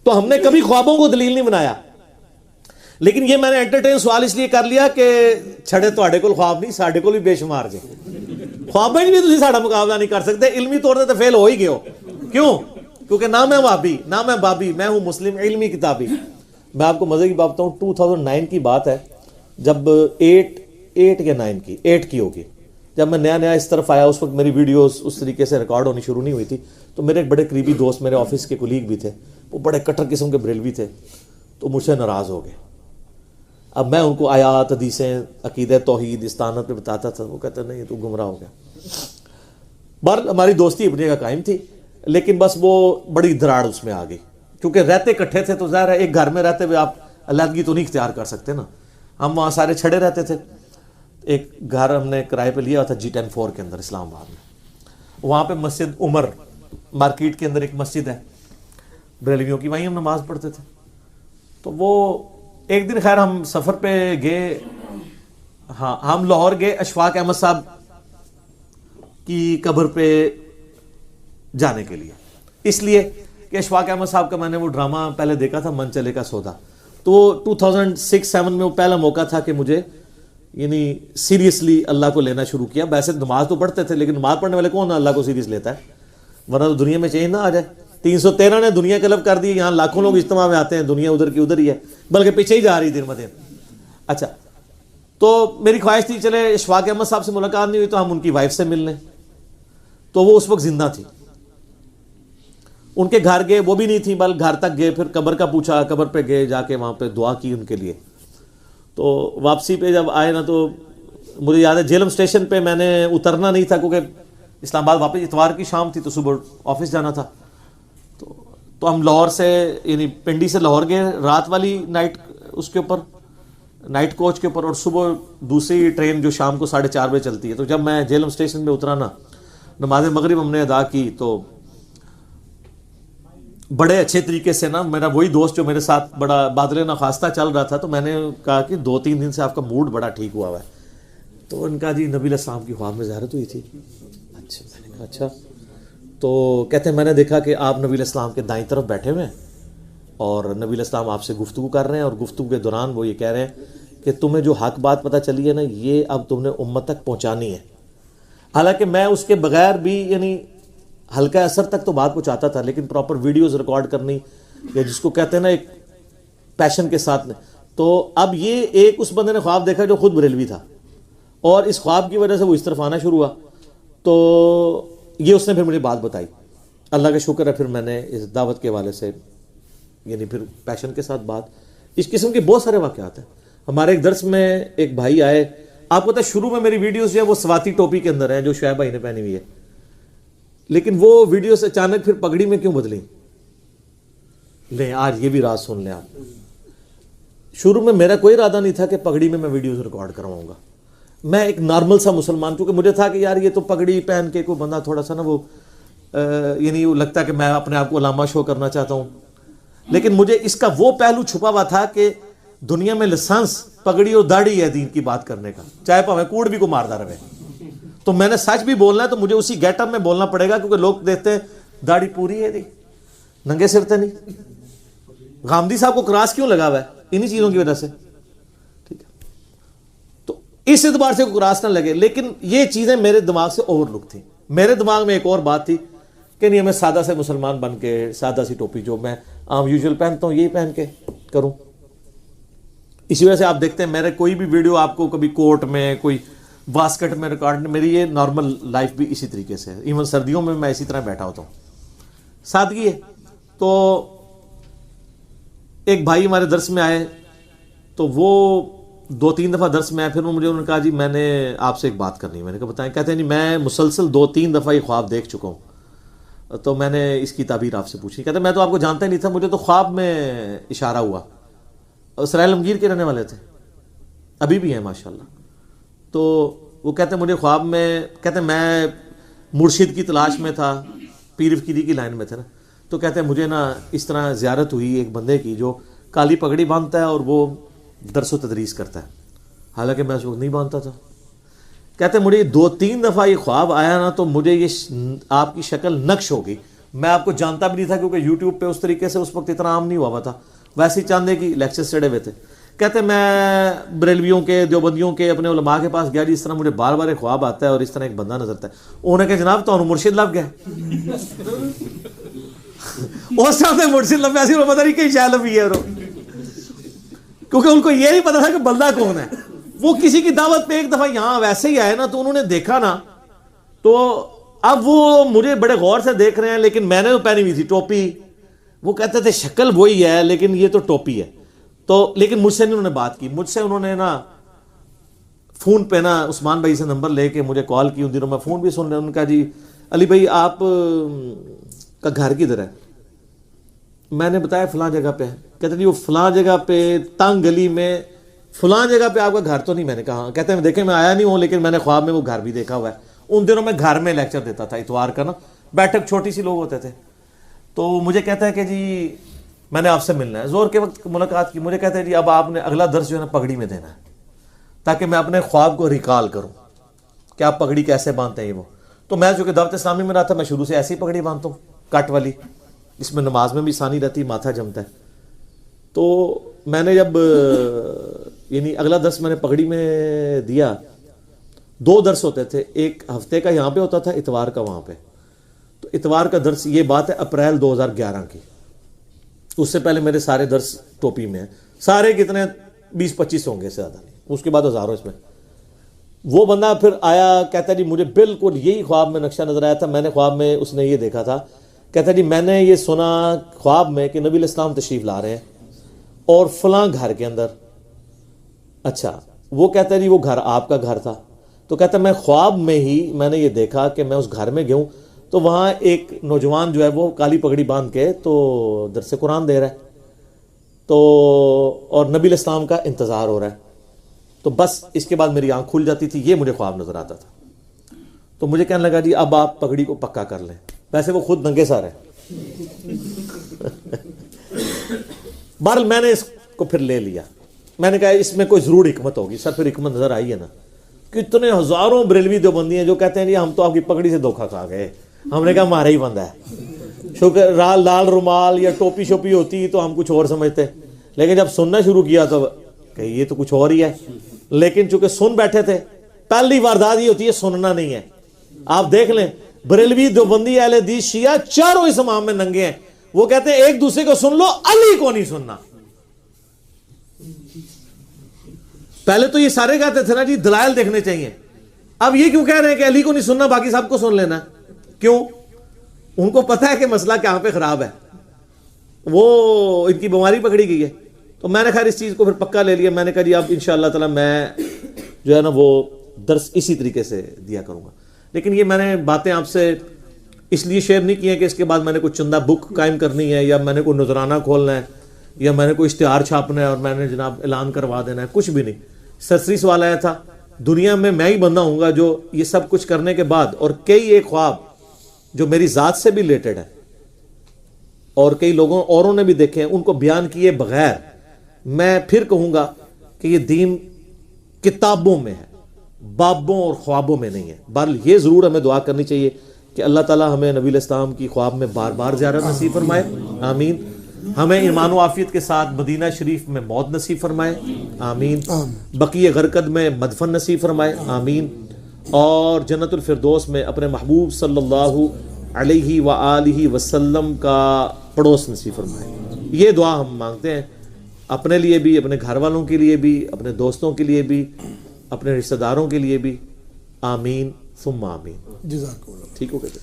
تو ہم نے کبھی خوابوں کو دلیل نہیں بنایا. لیکن یہ میں نے انٹرٹین سوال اس لیے کر لیا کہ چھڑے تواڈے کول خواب نہیں, ساڈے کول بھی بے شمار جے. خوابیں بھی تسی ساڈا مقابلہ نہیں کر سکتے, علمی طور پہ تو فیل ہو ہی گئے ہو. کیوں؟ کیونکہ نہ میں وہابی نہ میں بابی, میں ہوں مسلم علمی کتابی. میں آپ کو مزے کی بات بتاؤں, 2009 کی بات ہے, جب 8 کی ہوگی, جب میں نیا اس طرف آیا. اس وقت میری ویڈیوز اس طریقے سے ریکارڈ ہونی شروع نہیں ہوئی تھی. تو میرے ایک بڑے قریبی دوست, میرے آفس کے کولیگ بھی تھے, وہ بڑے کٹر قسم کے بریلوی تھے, تو مجھ سے ناراض ہو گئے. اب میں ان کو آیات حدیثیں عقیدہ توحید استانت پہ بتاتا تھا, وہ کہتے نہیں تو گمراہ ہو گیا. بہرحال ہماری دوستی اپنی کا قائم تھی, لیکن بس وہ بڑی دراڑ اس میں آ گئی, کیونکہ رہتے کٹھے تھے تو ظاہر ہے ایک گھر میں رہتے ہوئے آپ علیحدگی تو نہیں اختیار کر سکتے نا. ہم وہاں سارے چھڑے رہتے تھے. ایک گھر ہم نے کرائے پہ لیا تھا G10-4 کے اندر اسلام آباد میں. وہاں پہ مسجد عمر مارکیٹ کے اندر ایک مسجد ہے بریلویوں کی, وہیں ہم نماز پڑھتے تھے. تو وہ ایک دن خیر ہم سفر پہ گئے, ہاں ہم لاہور گئے اشفاق احمد صاحب کی قبر پہ جانے کے لیے, اس لیے کہ اشفاق احمد صاحب کا میں نے وہ ڈرامہ پہلے دیکھا تھا من چلے کا سودا. تو 2006-7 میں وہ پہلا موقع تھا کہ مجھے یعنی سیریسلی اللہ کو لینا شروع کیا. ویسے نماز تو پڑھتے تھے, لیکن نماز پڑھنے والے کون اللہ کو سیریس لیتا ہے, ورنہ تو دنیا میں چینج نہ آ جائے. 313 نے دنیا قلب کر دی, یہاں لاکھوں لوگ اجتماع میں آتے ہیں, دنیا ادھر کی ادھر ہی ہے, بلکہ پیچھے ہی جا رہی دن بدن. اچھا, تو میری خواہش تھی چلے اشفاق احمد صاحب سے ملاقات نہیں ہوئی تو ہم ان کی وائف سے مل لیں. تو وہ اس وقت زندہ تھی. ان کے گھر گئے, وہ بھی نہیں تھی, بل گھر تک گئے, پھر قبر کا پوچھا, قبر پہ گئے, جا کے وہاں پہ دعا کی ان کے لیے. تو واپسی پہ جب آئے نا, تو مجھے یاد ہے جیلم اسٹیشن پہ میں نے اترنا نہیں تھا, کیونکہ اسلام آباد واپس اتوار کی شام تھی, تو صبح آفس جانا تھا. تو ہم لاہور سے یعنی پنڈی سے لاہور گئے رات والی نائٹ اس کے اوپر, نائٹ کوچ کے اوپر, اور صبح دوسری ٹرین جو شام کو 4:30 بجے چلتی ہے. تو جب میں جیلم اسٹیشن پہ اترا نا, نماز مغرب ہم نے ادا کی, تو بڑے اچھے طریقے سے نا, میرا وہی دوست جو میرے ساتھ بڑا بادل ناخواستہ چل رہا تھا, تو میں نے کہا کہ 2-3 دن سے آپ کا موڈ بڑا ٹھیک ہوا ہے. تو ان کا جی نبی علیہ السلام کی خواب میں زیارت ہوئی تھی. اچھا, میں نے کہا اچھا. تو کہتے ہیں میں نے دیکھا کہ آپ نبی علیہ السلام کے دائیں طرف بیٹھے ہوئے ہیں, اور نبی علیہ السلام آپ سے گفتگو کر رہے ہیں, اور گفتگو کے دوران وہ یہ کہہ رہے ہیں کہ تمہیں جو حق بات پتہ چلی ہے نا, یہ اب تم نے امت تک پہنچانی ہے. حالانکہ میں اس کے بغیر بھی یعنی ہلکا اثر تک تو بات پہنچاتا تھا, لیکن پراپر ویڈیوز ریکارڈ کرنی, یا جس کو کہتے ہیں نا ایک پیشن کے ساتھ میں. تو اب یہ ایک اس بندے نے خواب دیکھا جو خود بریلوی تھا, اور اس خواب کی وجہ سے وہ اس طرف آنا شروع ہوا. تو یہ اس نے پھر مجھے بات بتائی. اللہ کا شکر ہے, پھر میں نے اس دعوت کے حوالے سے یعنی پھر پیشن کے ساتھ بات, اس قسم کے بہت سارے واقعات ہیں. ہمارے ایک درس میں ایک بھائی آئے, آپ کو پتہ ہے شروع میں میری ویڈیوز جو ہے وہ سواتی ٹوپی کے اندر ہیں جو شعیب بھائی نے پہنی ہوئی ہے, لیکن وہ ویڈیوز اچانک پھر پگڑی میں کیوں بدلی؟ لیں آج یہ بھی راز سن لیں آپ. شروع میں میرا کوئی ارادہ نہیں تھا کہ پگڑی میں ویڈیوز ریکارڈ کرواؤں گا. میں ایک نارمل سا مسلمان, کیونکہ مجھے تھا کہ یار یہ تو پگڑی پہن کے کوئی بندہ تھوڑا سا نا وہ یعنی لگتا ہے کہ میں اپنے آپ کو علامہ شو کرنا چاہتا ہوں. لیکن مجھے اس کا وہ پہلو چھپا ہوا تھا کہ دنیا میں لسانس پگڑی اور داڑھی ہے دین کی بات کرنے کا, چاہے پاوے کوڑ بھی کو ماردا رہے. تو میں نے سچ بھی بولنا ہے تو مجھے اسی گیٹ اپ میں بولنا پڑے گا, کیونکہ لوگ دیکھتے ہیں داڑھی پوری ہے دی, ننگے سر تے نہیں. غامدی صاحب کو کراس کیوں لگا ہوا ہے؟ انہی چیزوں کی وجہ سے. ٹھیک ہے, تو اس اعتبار سے کوئی کراس نہ لگے. لیکن یہ چیزیں میرے دماغ سے اوور لک تھیں. میرے دماغ میں ایک اور بات تھی کہ نہیں, میں سادہ سے مسلمان بن کے سادہ سی ٹوپی جو میں عام یوزول پہنتا ہوں یہی پہن کے کروں. اسی وجہ سے آپ دیکھتے ہیں میرے کوئی بھی ویڈیو آپ کو کبھی کوٹ میں, کوئی واسکٹ میں ریکارڈ, میری یہ نارمل لائف بھی اسی طریقے سے ہے. ایون سردیوں میں میں اسی طرح بیٹھا ہوتا ہوں, سادگی ہے. تو ایک بھائی ہمارے درس میں آئے, تو وہ 2-3 دفعہ درس میں آئے. پھر انہوں نے کہا جی میں نے آپ سے ایک بات کرنی ہے. میں نے کہا بتائیں. کہتے ہیں جی میں مسلسل 2-3 دفعہ یہ خواب دیکھ چکا ہوں, تو میں نے اس کی تعبیر آپ سے پوچھی. کہتے ہیں میں تو آپ کو جانتا ہی نہیں تھا, مجھے تو خواب میں اشارہ ہوا. اسرائیل عالمگیر کے رہنے والے تھے, ابھی بھی ہیں ماشاءاللہ. تو وہ کہتے ہیں مجھے خواب میں, کہتے ہیں میں مرشد کی تلاش میں تھا, پیر فقیری کی لائن میں تھے نا. تو کہتے ہیں مجھے نا اس طرح زیارت ہوئی ایک بندے کی جو کالی پگڑی باندھتا ہے اور وہ درس و تدریس کرتا ہے, حالانکہ میں اس وقت نہیں باندھتا تھا. کہتے ہیں مجھے 2-3 دفعہ یہ خواب آیا نا, تو مجھے یہ آپ کی شکل نقش ہو گئی. میں آپ کو جانتا بھی نہیں تھا کیونکہ یوٹیوب پہ اس طریقے سے اس وقت اتنا عام نہیں ہوا ہوا تھا, ویسے ہی چاندے کی لیکچر چڑھے ہوئے تھے. کہتے ہیں میں بریلویوں کے دیوبندیوں کے اپنے علماء کے پاس گیا جی, اس طرح مجھے بار بار ایک خواب آتا ہے اور اس طرح ایک بندہ نظر آتا ہے. انہوں نے کہا جناب تو مرشد لب گیا. اس طرح مرشد لب ایسی پتہ نہیں کہیں شاید لبی ہے, کیونکہ ان کو یہ نہیں پتا تھا کہ بندہ کون ہے. وہ کسی کی دعوت پہ ایک دفعہ یہاں ویسے ہی آئے نا, تو انہوں نے دیکھا نا, تو اب وہ مجھے بڑے غور سے دیکھ رہے ہیں, لیکن میں نے تو پہنی ہوئی تھی ٹوپی. وہ کہتے تھے شکل وہی ہے لیکن یہ تو ٹوپی ہے. تو لیکن مجھ سے نہیں انہوں نے بات کی, مجھ سے انہوں نے نا فون پہ نا عثمان بھائی سے نمبر لے کے مجھے کال کی. ان دنوں میں فون بھی سن رہے, ان کا جی علی بھائی آپ کا گھر کدھر ہے؟ میں نے بتایا فلاں جگہ پہ ہے. کہتے جی وہ فلاں جگہ پہ تنگ گلی میں فلاں جگہ پہ آپ کا گھر تو نہیں؟ میں نے کہا کہتے ہیں دیکھیں میں آیا نہیں ہوں لیکن میں نے خواب میں وہ گھر بھی دیکھا ہوا ہے. ان دنوں میں گھر میں لیکچر دیتا تھا اتوار کا نا, بیٹھک چھوٹی سی لوگ ہوتے تھے. تو مجھے کہتا ہے کہ جی میں نے آپ سے ملنا ہے. زور کے وقت ملاقات کی. مجھے کہتا ہے جی اب آپ نے اگلا درس جو ہے نا پگڑی میں دینا ہے, تاکہ میں اپنے خواب کو ریکال کروں کہ آپ پگڑی کیسے باندھتے ہیں. وہ تو میں جو کہ دعوت اسلامی میں رہا تھا, میں شروع سے ایسی پگڑی باندھتا ہوں کٹ والی, اس میں نماز میں بھی آسانی رہتی, ماتھا جمتا ہے. تو میں نے جب یعنی اگلا درس میں نے پگڑی میں دیا, 2 درس ہوتے تھے, ایک ہفتے کا یہاں پہ ہوتا تھا, اتوار کا وہاں پہ. تو اتوار کا درس یہ بات ہے اپریل 2011 کی. اس سے پہلے میرے سارے درس ٹوپی میں ہیں, سارے کتنے 20-25 ہوں گے, سے زیادہ نہیں, اس کے بعد ہزاروں اس میں. وہ بندہ پھر آیا, کہتا جی مجھے بالکل یہی خواب میں نقشہ نظر آیا تھا. میں نے خواب میں اس نے یہ دیکھا تھا, کہتا جی میں نے یہ سنا خواب میں کہ نبی علیہ السلام تشریف لا رہے ہیں اور فلاں گھر کے اندر. اچھا, وہ کہتا ہے جی وہ گھر آپ کا گھر تھا. تو کہتا ہے میں خواب میں ہی میں نے یہ دیکھا کہ میں اس گھر میں گیا ہوں, تو وہاں ایک نوجوان جو ہے وہ کالی پگڑی باندھ کے تو درس قرآن دے رہا ہے, تو اور نبی علیہ السلام کا انتظار ہو رہا ہے. تو بس اس کے بعد میری آنکھ کھل جاتی تھی, یہ مجھے خواب نظر آتا تھا. تو مجھے کہنے لگا جی اب آپ پگڑی کو پکا کر لیں. ویسے وہ خود ننگے سار ہے. بہرحال میں نے اس کو پھر لے لیا. میں نے کہا اس میں کوئی ضرور حکمت ہوگی. سر پھر حکمت نظر آئی ہے نا, کتنے ہزاروں بریلوی دیوبندی ہیں جو کہتے ہیں جی ہم تو آپ کی پگڑی سے دھوکہ کھا گئے. ہم نے کہا ہمارا ہی بندہ ہے. شکر لال رومال یا ٹوپی شوپی ہوتی تو ہم کچھ اور سمجھتے, لیکن جب سننا شروع کیا تو کہ یہ تو کچھ اور ہی ہے. لیکن چونکہ سن بیٹھے تھے, پہلی واردات یہ ہوتی ہے سننا نہیں ہے. آپ دیکھ لیں بریلوی دیوبندی اہل حدیث شیعہ چاروں اس امام میں ننگے ہیں. وہ کہتے ہیں ایک دوسرے کو سن لو, علی کو نہیں سننا. پہلے تو یہ سارے کہتے تھے نا جی دلائل دیکھنے چاہیے. اب یہ کیوں کہہ رہے ہیں کہ علی کو نہیں سننا باقی سب کو سن لینا؟ کیوں؟ ان کو پتہ ہے کہ مسئلہ کہاں پہ خراب ہے, وہ ان کی بیماری پکڑی گئی ہے. تو میں نے خیر اس چیز کو پھر پکا لے لیا. میں نے کہا جی اب انشاءاللہ تعالی میں جو ہے نا وہ درس اسی طریقے سے دیا کروں گا. لیکن یہ میں نے باتیں آپ سے اس لیے شیئر نہیں کی ہیں کہ اس کے بعد میں نے کوئی چندہ بک قائم کرنی ہے, یا میں نے کوئی نذرانہ کھولنا ہے, یا میں نے کوئی اشتہار چھاپنا ہے اور میں نے جناب اعلان کروا دینا ہے. کچھ بھی نہیں. سرسری سوال آیا تھا, دنیا میں ہی بندہ ہوں گا جو یہ سب کچھ کرنے کے بعد, اور کئی ایک خواب جو میری ذات سے بھی ریلیٹڈ ہے اور کئی لوگوں اوروں نے بھی دیکھے ہیں, ان کو بیان کیے بغیر میں پھر کہوں گا کہ یہ دین کتابوں میں ہے, بابوں اور خوابوں میں نہیں ہے. بہرحال یہ ضرور ہمیں دعا کرنی چاہیے کہ اللہ تعالی ہمیں نبی علیہ السلام کی خواب میں بار بار زیارت نصیب فرمائے, آمین. ہمیں ایمان و عافیت کے ساتھ مدینہ شریف میں موت نصیب فرمائے, آمین. بقیع غرقد میں مدفن نصیب فرمائے, آمین. اور جنت الفردوس میں اپنے محبوب صلی اللہ علیہ وآلہ وسلم کا پڑوس نصیب فرمائے. یہ دعا ہم مانگتے ہیں اپنے لیے بھی, اپنے گھر والوں کے لیے بھی, اپنے دوستوں کے لیے بھی, اپنے رشتہ داروں کے لیے بھی, آمین ثم آمین. ٹھیک ہو گیا.